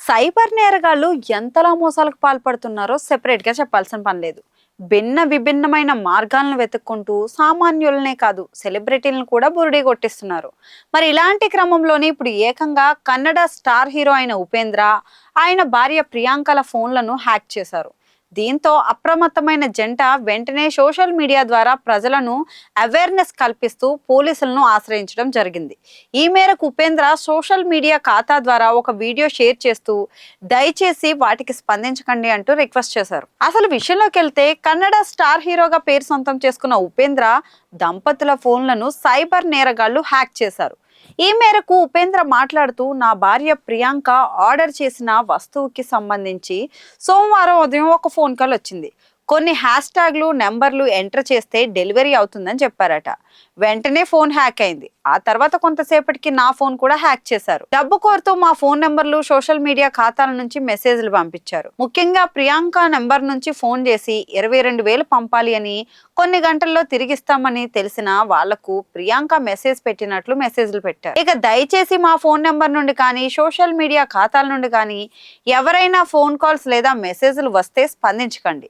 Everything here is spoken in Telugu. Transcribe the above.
సైబర్ నేరగాళ్ళు ఎంతలా మోసాలకు పాల్పడుతున్నారో సెపరేట్గా చెప్పాల్సిన పని లేదు. విభిన్నమైన మార్గాలను వెతుక్కుంటూ సామాన్యులనే కాదు సెలబ్రిటీలను కూడా బురిడి కొట్టిస్తున్నారు. మరి ఇలాంటి క్రమంలోనే ఇప్పుడు ఏకంగా కన్నడ స్టార్ హీరో అయిన ఉపేంద్ర, ఆయన భార్య ప్రియాంకల ఫోన్లను హ్యాక్ చేశారు. దీంతో అప్రమత్తమైన జంట వెంటనే సోషల్ మీడియా ద్వారా ప్రజలను అవేర్నెస్ కల్పిస్తూ పోలీసులను ఆశ్రయించడం జరిగింది. ఈ మేరకు ఉపేంద్ర సోషల్ మీడియా ఖాతా ద్వారా ఒక వీడియో షేర్ చేస్తూ దయచేసి వాటికి స్పందించకండి అంటూ రిక్వెస్ట్ చేశారు. అసలు విషయంలోకి వెళ్తే కన్నడ స్టార్ హీరోగా పేరు సొంతం చేసుకున్న ఉపేంద్ర దంపతుల ఫోన్లను సైబర్ నేరగాళ్లు హ్యాక్ చేశారు. ఈ మేరకు ఉపేంద్ర మాట్లాడుతూ, నా భార్య ప్రియాంక ఆర్డర్ చేసిన వస్తువుకి సంబంధించి సోమవారం ఉదయం ఒక ఫోన్ కాల్ వచ్చింది. కొన్ని హ్యాష్ ట్యాగ్లు, నెంబర్లు ఎంటర్ చేస్తే డెలివరీ అవుతుందని చెప్పారట. వెంటనే ఫోన్ హ్యాక్ అయింది. ఆ తర్వాత కొంతసేపటికి నా ఫోన్ కూడా హ్యాక్ చేశారు. డబ్బు కోరుతూ మా ఫోన్ నెంబర్లు, సోషల్ మీడియా ఖాతాల నుంచి మెసేజ్లు పంపించారు. ముఖ్యంగా ప్రియాంక నెంబర్ నుంచి ఫోన్ చేసి 22,000 పంపాలి అని, కొన్ని గంటల్లో తిరిగిస్తామని తెలిసిన వాళ్లకు ప్రియాంక మెసేజ్ పెట్టినట్లు మెసేజ్లు పెట్టారు. ఇక దయచేసి మా ఫోన్ నెంబర్ నుండి కానీ, సోషల్ మీడియా ఖాతాల నుండి కానీ ఎవరైనా ఫోన్ కాల్స్ లేదా మెసేజ్లు వస్తే స్పందించకండి.